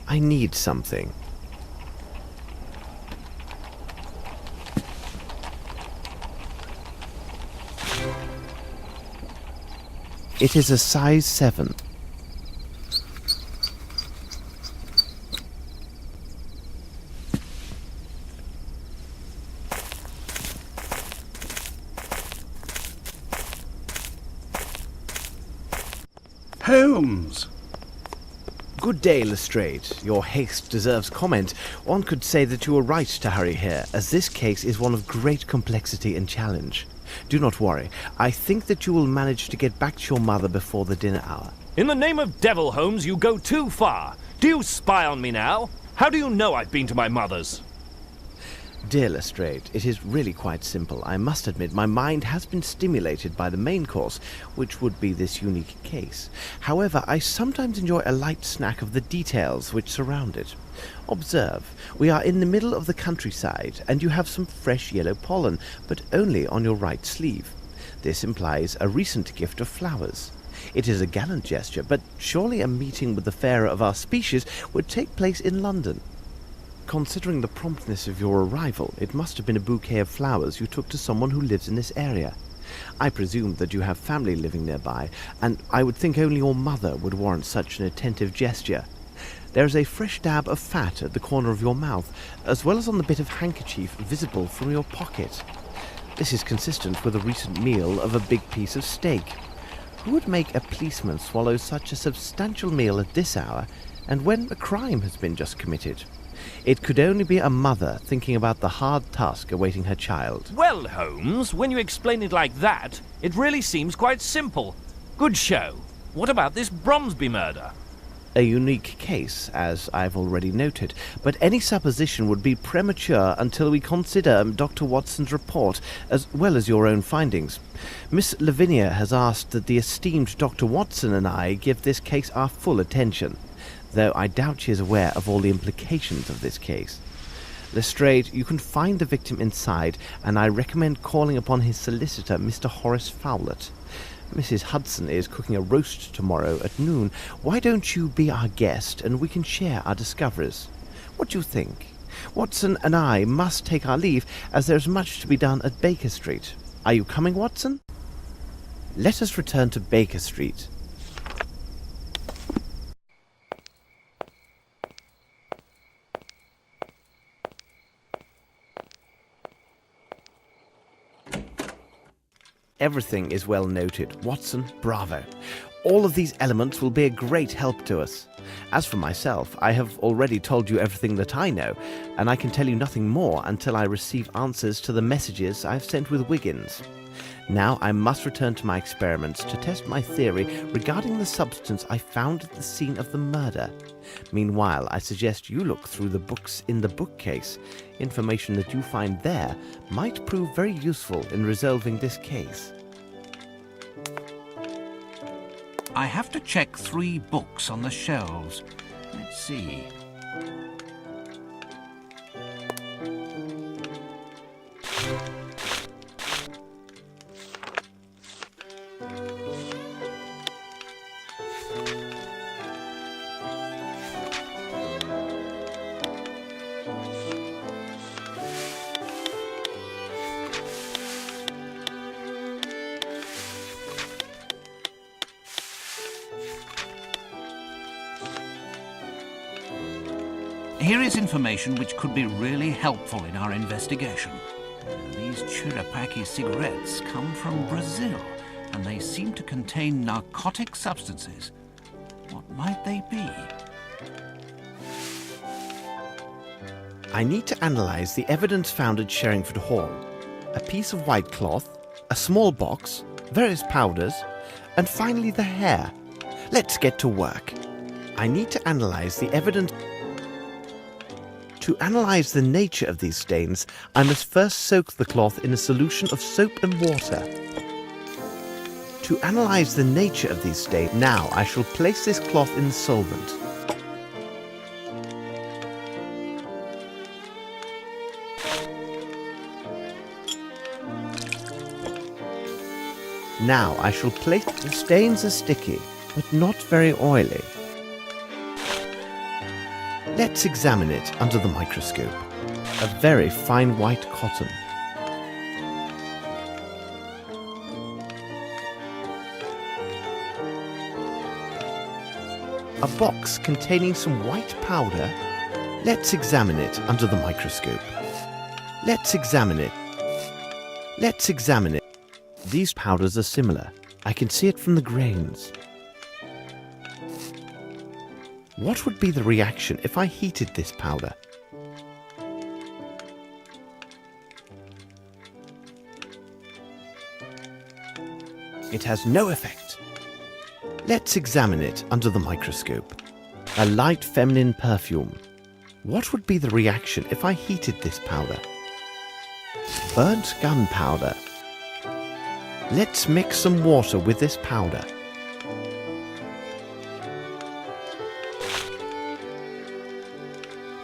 I need something. It is a size 7. Holmes! Good day, Lestrade. Your haste deserves comment. One could say that you were right to hurry here, as this case is one of great complexity and challenge. Do not worry. I think that you will manage to get back to your mother before the dinner hour. In the name of devil, Holmes, you go too far. Do you spy on me now? How do you know I've been to my mother's? Dear Lestrade, it is really quite simple. I must admit my mind has been stimulated by the main course, which would be this unique case. However, I sometimes enjoy a light snack of the details which surround it. Observe, we are in the middle of the countryside, and you have some fresh yellow pollen, but only on your right sleeve. This implies a recent gift of flowers. It is a gallant gesture, but surely a meeting with the fairer of our species would take place in London. Considering the promptness of your arrival, it must have been a bouquet of flowers you took to someone who lives in this area. I presume that you have family living nearby, and I would think only your mother would warrant such an attentive gesture. There is a fresh dab of fat at the corner of your mouth, as well as on the bit of handkerchief visible from your pocket. This is consistent with a recent meal of a big piece of steak. Who would make a policeman swallow such a substantial meal at this hour, and when a crime has been just committed? It could only be a mother thinking about the hard task awaiting her child. Well, Holmes, when you explain it like that, it really seems quite simple. Good show. What about this Bromsby murder? A unique case, as I've already noted, but any supposition would be premature until we consider Dr. Watson's report, as well as your own findings. Miss Lavinia has asked that the esteemed Dr. Watson and I give this case our full attention, though I doubt she is aware of all the implications of this case. Lestrade, you can find the victim inside, and I recommend calling upon his solicitor, Mr. Horace Fowlett. Mrs. Hudson is cooking a roast tomorrow at noon. Why don't you be our guest, and we can share our discoveries? What do you think? Watson and I must take our leave, as there's much to be done at Baker Street. Are you coming, Watson? Let us return to Baker Street. Everything is well noted. Watson, bravo. All of these elements will be a great help to us. As for myself, I have already told you everything that I know, and I can tell you nothing more until I receive answers to the messages I have sent with Wiggins. Now I must return to my experiments to test my theory regarding the substance I found at the scene of the murder. Meanwhile, I suggest you look through the books in the bookcase. Information that you find there might prove very useful in resolving this case. I have to check 3 books on the shelves. Let's see. Here is information which could be really helpful in our investigation. These Chirapaki cigarettes come from Brazil, and they seem to contain narcotic substances. What might they be? I need to analyze the evidence found at Sherringford Hall. A piece of white cloth, a small box, various powders, and finally the hair. Let's get to work. I need to analyze the evidence. To analyze the nature of these stains, I must first soak the cloth in a solution of soap and water. To analyze the nature of these stains, now I shall place this cloth in the solvent. Now I shall place. The stains are sticky, but not very oily. Let's examine it under the microscope. A very fine white cotton. A box containing some white powder. Let's examine it under the microscope. Let's examine it. Let's examine it. These powders are similar. I can see it from the grains. What would be the reaction if I heated this powder? It has no effect. Let's examine it under the microscope. A light feminine perfume. What would be the reaction if I heated this powder? Burnt gunpowder. Let's mix some water with this powder.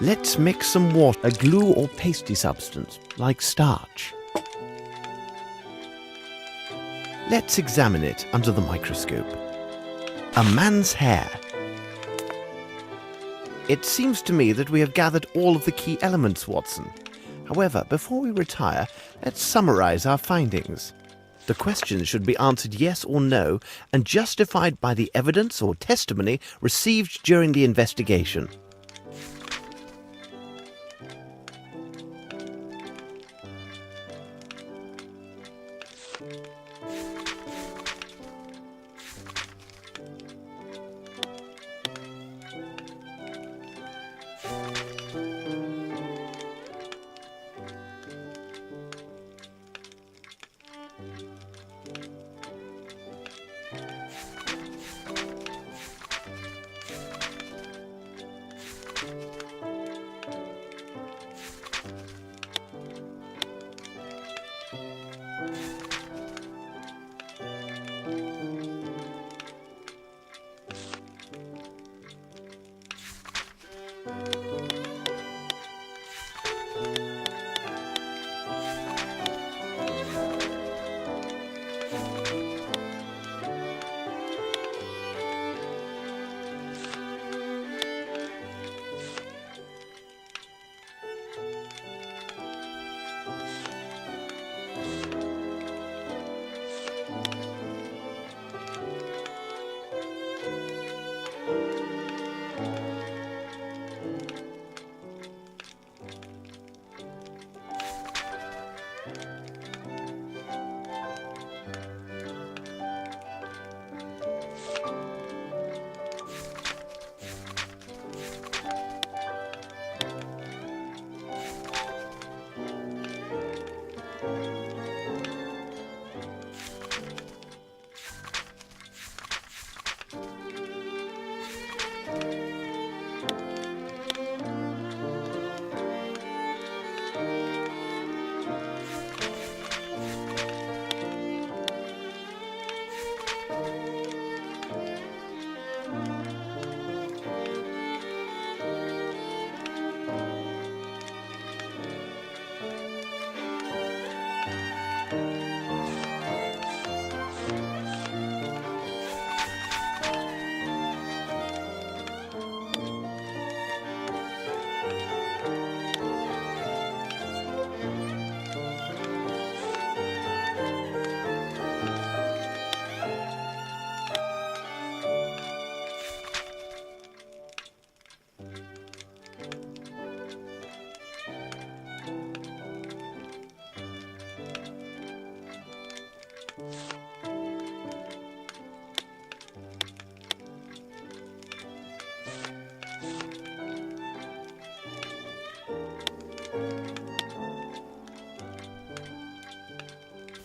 Let's mix some water, a glue or pasty substance, like starch. Let's examine it under the microscope. A man's hair. It seems to me that we have gathered all of the key elements, Watson. However, before we retire, let's summarize our findings. The questions should be answered yes or no and justified by the evidence or testimony received during the investigation.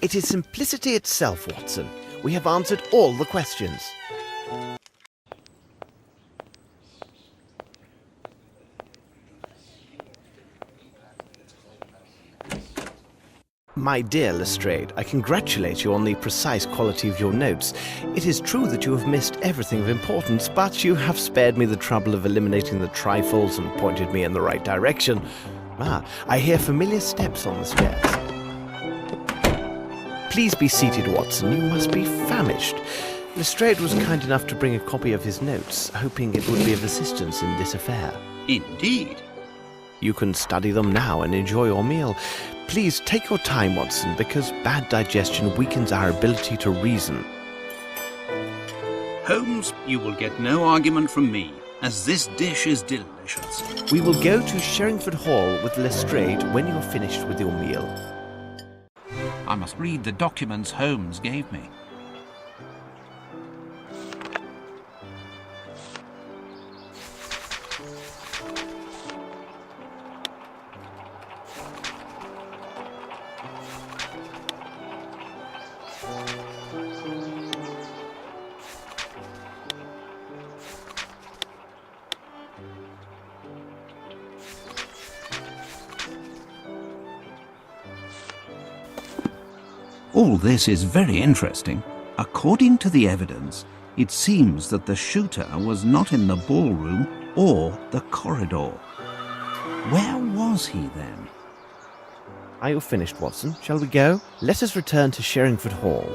It is simplicity itself, Watson. We have answered all the questions. My dear Lestrade, I congratulate you on the precise quality of your notes. It is true that you have missed everything of importance, but you have spared me the trouble of eliminating the trifles and pointed me in the right direction. I hear familiar steps on the stairs. Please be seated, Watson. You must be famished. Lestrade was kind enough to bring a copy of his notes, hoping it would be of assistance in this affair. Indeed. You can study them now and enjoy your meal. Please take your time, Watson, because bad digestion weakens our ability to reason. Holmes, you will get no argument from me, as this dish is delicious. We will go to Sherringford Hall with Lestrade when you are finished with your meal. I must read the documents Holmes gave me. All this is very interesting. According to the evidence, it seems that the shooter was not in the ballroom or the corridor. Where was he then? Are you finished, Watson? Shall we go? Let us return to Sherringford Hall.